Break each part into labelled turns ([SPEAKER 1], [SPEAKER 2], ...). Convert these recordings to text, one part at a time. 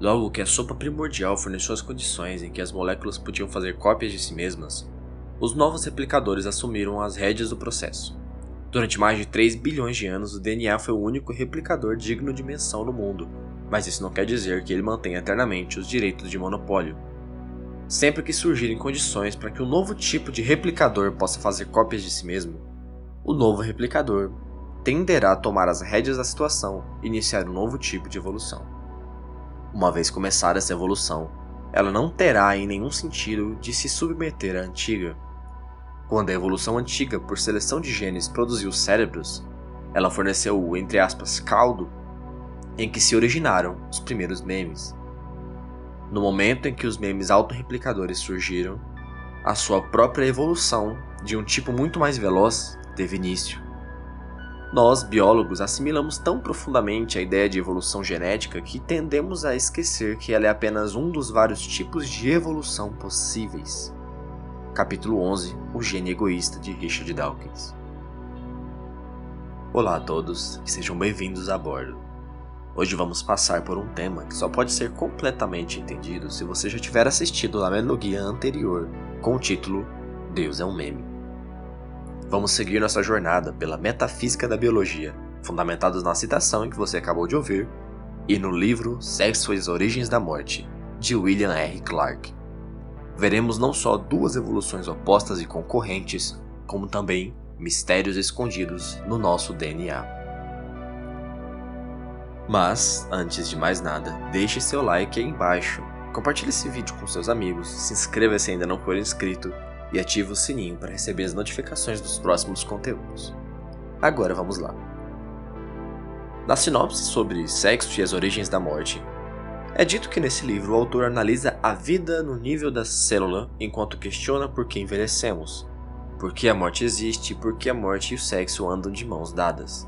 [SPEAKER 1] Logo que a sopa primordial forneceu as condições em que as moléculas podiam fazer cópias de si mesmas, os novos replicadores assumiram as rédeas do processo. Durante mais de 3 bilhões de anos, o DNA foi o único replicador digno de menção no mundo, mas isso não quer dizer que ele mantenha eternamente os direitos de monopólio. Sempre que surgirem condições para que um novo tipo de replicador possa fazer cópias de si mesmo, o novo replicador tenderá a tomar as rédeas da situação e iniciar um novo tipo de evolução. Uma vez começada essa evolução, ela não terá em nenhum sentido de se submeter à antiga. Quando a evolução antiga, por seleção de genes, produziu cérebros, ela forneceu o, entre aspas, caldo em que se originaram os primeiros memes. No momento em que os memes autorreplicadores surgiram, a sua própria evolução, de um tipo muito mais veloz, teve início. Nós, biólogos, assimilamos tão profundamente a ideia de evolução genética que tendemos a esquecer que ela é apenas um dos vários tipos de evolução possíveis. Capítulo 11 – O gene egoísta de Richard Dawkins. Olá a todos e sejam bem-vindos a bordo. Hoje vamos passar por um tema que só pode ser completamente entendido se você já tiver assistido a melodia anterior com o título Deus é um meme. Vamos seguir nossa jornada pela metafísica da biologia, fundamentados na citação em que você acabou de ouvir, e no livro Sexo e as Origens da Morte, de William R. Clark. Veremos não só duas evoluções opostas e concorrentes, como também mistérios escondidos no nosso DNA. Mas, antes de mais nada, deixe seu like aí embaixo, compartilhe esse vídeo com seus amigos, se inscreva se ainda não for inscrito, e ative o sininho para receber as notificações dos próximos conteúdos. Agora vamos lá. Na sinopse sobre Sexo e as Origens da Morte, é dito que nesse livro o autor analisa a vida no nível da célula enquanto questiona por que envelhecemos, por que a morte existe e por que a morte e o sexo andam de mãos dadas.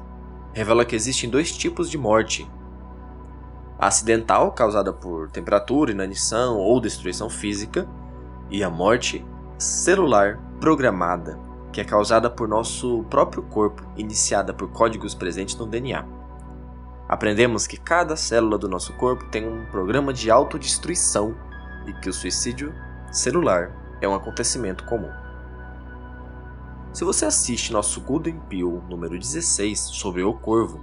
[SPEAKER 1] Revela que existem dois tipos de morte: a acidental, causada por temperatura, inanição ou destruição física, e a morte celular programada, que é causada por nosso próprio corpo, iniciada por códigos presentes no DNA. Aprendemos que cada célula do nosso corpo tem um programa de autodestruição e que o suicídio celular é um acontecimento comum. Se você assiste nosso Golden Pill número 16 sobre o corvo,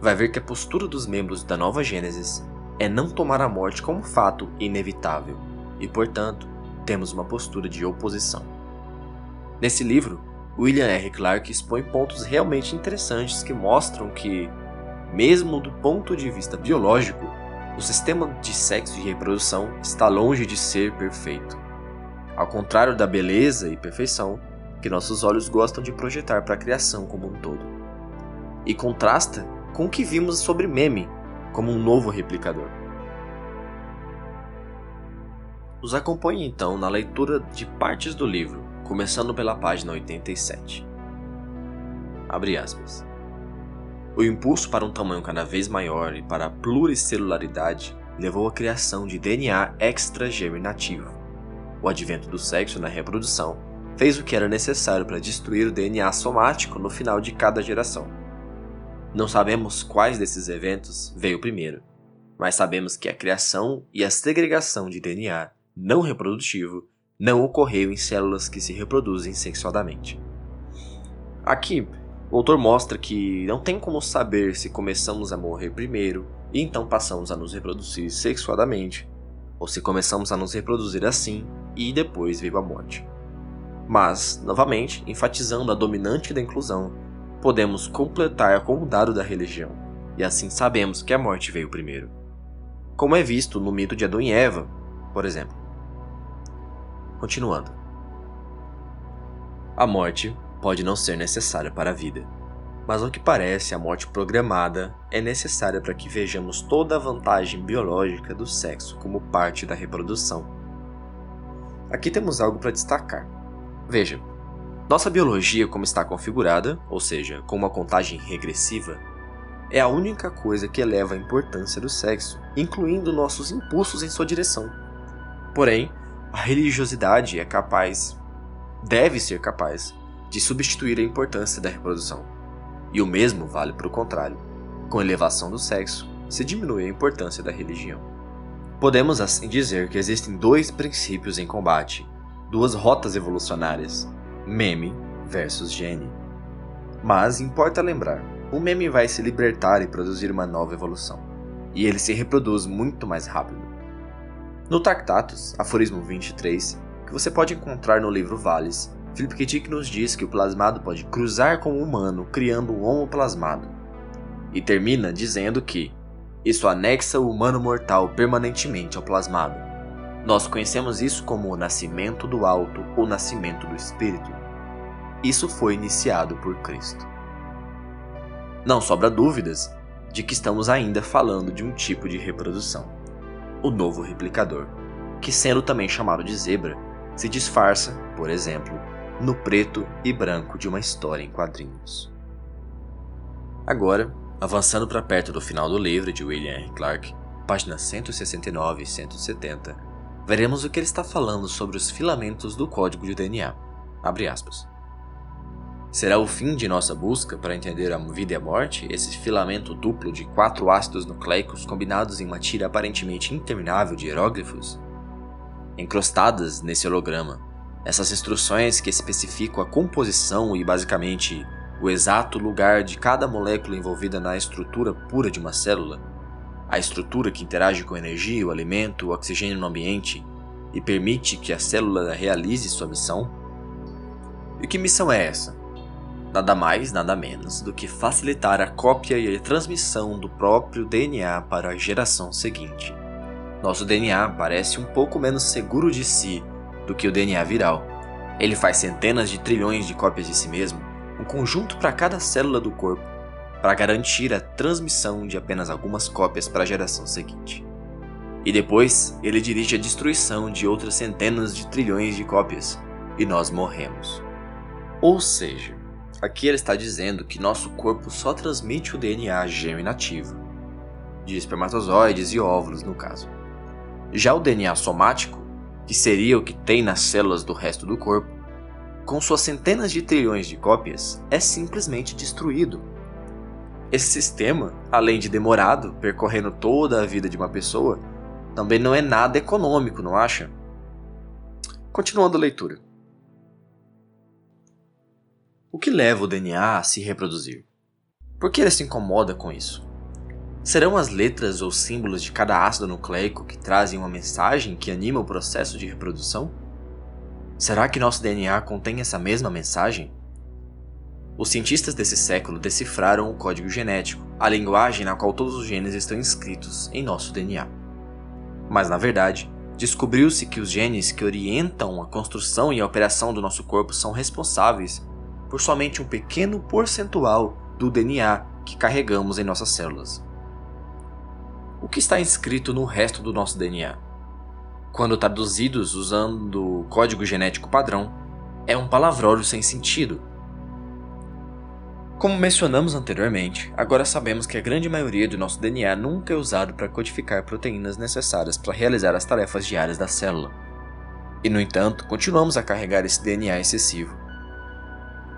[SPEAKER 1] vai ver que a postura dos membros da Nova Gênesis é não tomar a morte como fato inevitável e, portanto, temos uma postura de oposição. Nesse livro, William R. Clark expõe pontos realmente interessantes que mostram que, mesmo do ponto de vista biológico, o sistema de sexo e reprodução está longe de ser perfeito. Ao contrário da beleza e perfeição que nossos olhos gostam de projetar para a criação como um todo. E contrasta com o que vimos sobre meme como um novo replicador. Nos acompanhe então na leitura de partes do livro, começando pela página 87. Abre aspas. O impulso para um tamanho cada vez maior e para a pluricelularidade levou à criação de DNA extragerminativo. O advento do sexo na reprodução fez o que era necessário para destruir o DNA somático no final de cada geração. Não sabemos quais desses eventos veio primeiro, mas sabemos que a criação e a segregação de DNA não reprodutivo não ocorreu em células que se reproduzem sexuadamente. Aqui, o autor mostra que não tem como saber se começamos a morrer primeiro e então passamos a nos reproduzir sexuadamente, ou se começamos a nos reproduzir assim e depois veio a morte. Mas, novamente, enfatizando a dominante da inclusão, podemos completar com o dado da religião, e assim sabemos que a morte veio primeiro. Como é visto no mito de Adão e Eva, por exemplo. Continuando. A morte pode não ser necessária para a vida, mas ao que parece a morte programada é necessária para que vejamos toda a vantagem biológica do sexo como parte da reprodução. Aqui temos algo para destacar. Veja, nossa biologia como está configurada, ou seja, com uma contagem regressiva, é a única coisa que eleva a importância do sexo, incluindo nossos impulsos em sua direção. Porém, a religiosidade deve ser capaz, de substituir a importância da reprodução. E o mesmo vale para o contrário. Com a elevação do sexo, se diminui a importância da religião. Podemos assim dizer que existem dois princípios em combate, duas rotas evolucionárias, meme versus gene. Mas importa lembrar, o meme vai se libertar e produzir uma nova evolução, e ele se reproduz muito mais rápido. No Tractatus, aforismo 23, que você pode encontrar no livro Vales, Philip K. Dick nos diz que o plasmado pode cruzar com o humano criando um homo plasmado, e termina dizendo que isso anexa o humano mortal permanentemente ao plasmado. Nós conhecemos isso como o nascimento do alto ou nascimento do espírito. Isso foi iniciado por Cristo. Não sobra dúvidas de que estamos ainda falando de um tipo de reprodução, o novo replicador, que sendo também chamado de zebra, se disfarça, por exemplo, no preto e branco de uma história em quadrinhos. Agora, avançando para perto do final do livro de William R. Clark, páginas 169 e 170, veremos o que ele está falando sobre os filamentos do código de DNA. Abre aspas. Será o fim de nossa busca para entender a vida e a morte esse filamento duplo de 4 ácidos nucleicos combinados em uma tira aparentemente interminável de hieróglifos? Encrostadas nesse holograma, essas instruções que especificam a composição e basicamente o exato lugar de cada molécula envolvida na estrutura pura de uma célula, a estrutura que interage com a energia, o alimento, o oxigênio no ambiente e permite que a célula realize sua missão? E que missão é essa? Nada mais, nada menos do que facilitar a cópia e a transmissão do próprio DNA para a geração seguinte. Nosso DNA parece um pouco menos seguro de si do que o DNA viral. Ele faz centenas de trilhões de cópias de si mesmo, um conjunto para cada célula do corpo, para garantir a transmissão de apenas algumas cópias para a geração seguinte. E depois, ele dirige a destruição de outras centenas de trilhões de cópias, e nós morremos. Ou seja, aqui ele está dizendo que nosso corpo só transmite o DNA germinativo, de espermatozoides e óvulos no caso. Já o DNA somático, que seria o que tem nas células do resto do corpo, com suas centenas de trilhões de cópias, é simplesmente destruído. Esse sistema, além de demorado, percorrendo toda a vida de uma pessoa, também não é nada econômico, não acha? Continuando a leitura. O que leva o DNA a se reproduzir? Por que ele se incomoda com isso? Serão as letras ou símbolos de cada ácido nucleico que trazem uma mensagem que anima o processo de reprodução? Será que nosso DNA contém essa mesma mensagem? Os cientistas desse século decifraram o código genético, a linguagem na qual todos os genes estão inscritos em nosso DNA. Mas, na verdade, descobriu-se que os genes que orientam a construção e a operação do nosso corpo são responsáveis por somente um pequeno percentual do DNA que carregamos em nossas células. O que está inscrito no resto do nosso DNA? Quando traduzidos usando o código genético padrão, é um palavrório sem sentido. Como mencionamos anteriormente, agora sabemos que a grande maioria do nosso DNA nunca é usado para codificar proteínas necessárias para realizar as tarefas diárias da célula. E, no entanto, continuamos a carregar esse DNA excessivo.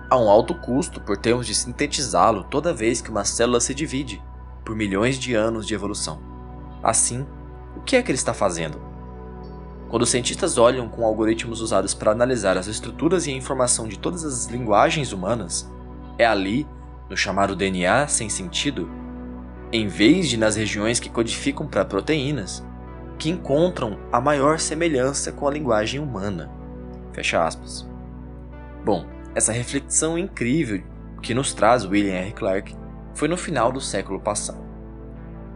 [SPEAKER 1] Há um alto custo por termos de sintetizá-lo toda vez que uma célula se divide, por milhões de anos de evolução. Assim, o que é que ele está fazendo? Quando os cientistas olham com algoritmos usados para analisar as estruturas e a informação de todas as linguagens humanas, é ali, no chamado DNA sem sentido, em vez de nas regiões que codificam para proteínas, que encontram a maior semelhança com a linguagem humana. Fecha aspas. Bom, essa reflexão incrível que nos traz William R. Clark foi no final do século passado.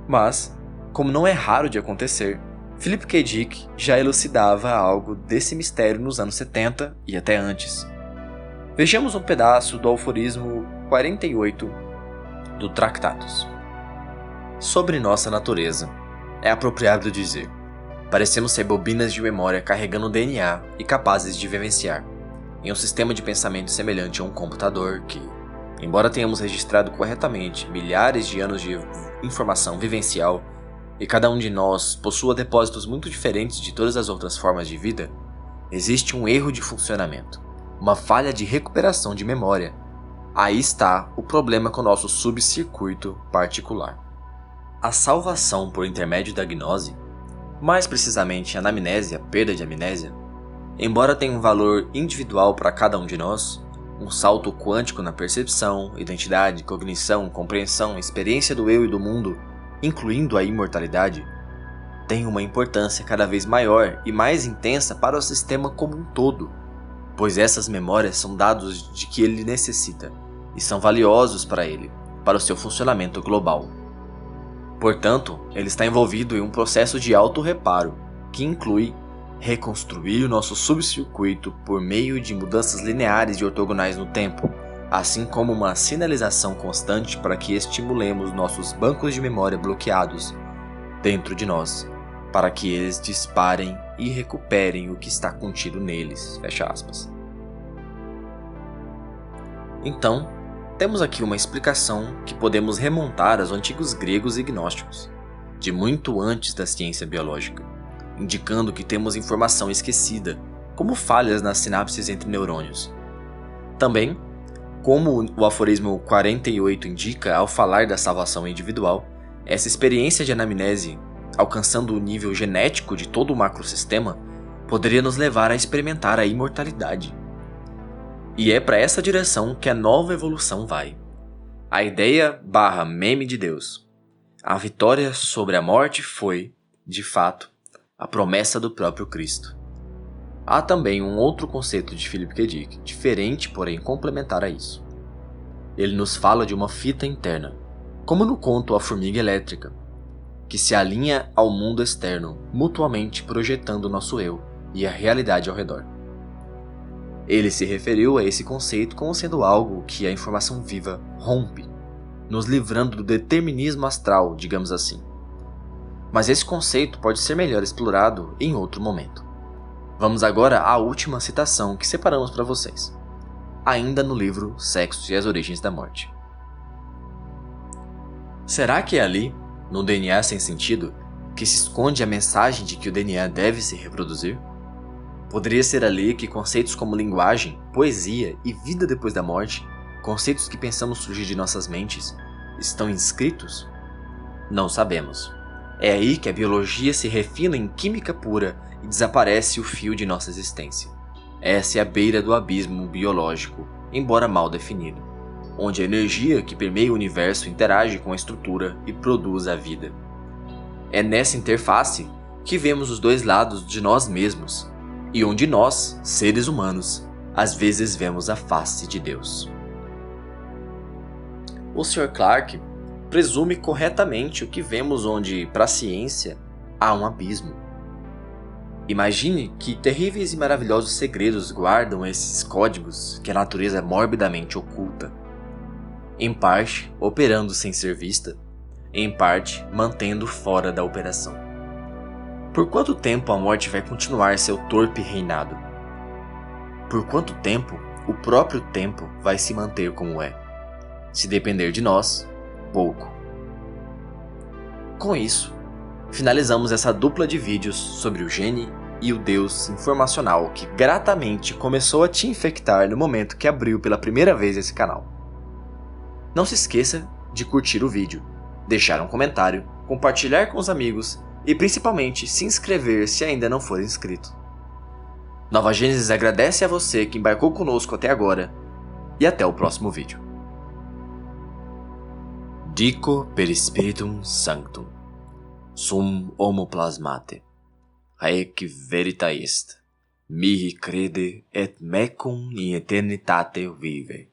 [SPEAKER 1] Mas, como não é raro de acontecer, Philip K. Dick já elucidava algo desse mistério nos anos 70 e até antes. Vejamos um pedaço do aforismo 48 do Tractatus. Sobre nossa natureza, é apropriado dizer: parecemos ser bobinas de memória carregando DNA e capazes de vivenciar, em um sistema de pensamento semelhante a um computador que, embora tenhamos registrado corretamente milhares de anos de informação vivencial e cada um de nós possua depósitos muito diferentes de todas as outras formas de vida, existe um erro de funcionamento, uma falha de recuperação de memória. Aí está o problema com o nosso subcircuito particular. A salvação por intermédio da gnose, Mais precisamente, a anamnésia, perda de amnésia, embora tenha um valor individual para cada um de nós, um salto quântico na percepção, identidade, cognição, compreensão, experiência do eu e do mundo, incluindo a imortalidade, tem uma importância cada vez maior e mais intensa para o sistema como um todo, pois essas memórias são dados de que ele necessita e são valiosos para ele, para o seu funcionamento global. Portanto, ele está envolvido em um processo de autorreparo, que inclui reconstruir o nosso subcircuito por meio de mudanças lineares e ortogonais no tempo, assim como uma sinalização constante para que estimulemos nossos bancos de memória bloqueados dentro de nós, para que eles disparem e recuperem o que está contido neles. Fecha aspas. Então, temos aqui uma explicação que podemos remontar aos antigos gregos e gnósticos, de muito antes da ciência biológica, indicando que temos informação esquecida, como falhas nas sinapses entre neurônios. Também, como o aforismo 48 indica ao falar da salvação individual, essa experiência de anamnese, alcançando o nível genético de todo o macrosistema, poderia nos levar a experimentar a imortalidade. E é para essa direção que a nova evolução vai. A ideia / meme de Deus. A vitória sobre a morte foi, de fato, a promessa do próprio Cristo. Há também um outro conceito de Philip K. Dick, diferente porém complementar a isso. Ele nos fala de uma fita interna, como no conto A Formiga Elétrica, que se alinha ao mundo externo, mutuamente projetando nosso eu e a realidade ao redor. Ele se referiu a esse conceito como sendo algo que a informação viva rompe, nos livrando do determinismo astral, digamos assim. Mas esse conceito pode ser melhor explorado em outro momento. Vamos agora à última citação que separamos para vocês, ainda no livro Sexo e as Origens da Morte. Será que é ali, no DNA sem sentido, que se esconde a mensagem de que o DNA deve se reproduzir? Poderia ser ali que conceitos como linguagem, poesia e vida depois da morte, conceitos que pensamos surgir de nossas mentes, estão inscritos? Não sabemos. É aí que a biologia se refina em química pura e desaparece o fio de nossa existência. Essa é a beira do abismo biológico, embora mal definido, onde a energia que permeia o universo interage com a estrutura e produz a vida. É nessa interface que vemos os dois lados de nós mesmos, e onde nós, seres humanos, às vezes vemos a face de Deus. O Sr. Clarke presume corretamente o que vemos onde, para a ciência, há um abismo. Imagine que terríveis e maravilhosos segredos guardam esses códigos que a natureza morbidamente oculta, em parte operando sem ser vista, em parte mantendo fora da operação. Por quanto tempo a morte vai continuar seu torpe reinado? Por quanto tempo o próprio tempo vai se manter como é? Se depender de nós, pouco. Com isso, finalizamos essa dupla de vídeos sobre o gene e o Deus informacional que gratamente começou a te infectar no momento que abriu pela primeira vez esse canal. Não se esqueça de curtir o vídeo, deixar um comentário, compartilhar com os amigos e principalmente se inscrever se ainda não for inscrito. Nova Gênesis agradece a você que embarcou conosco até agora e até o próximo vídeo. Dico per Spiritum Sanctum, sum homo plasmate, haec verita est, mihi crede et mecum in aeternitate vive.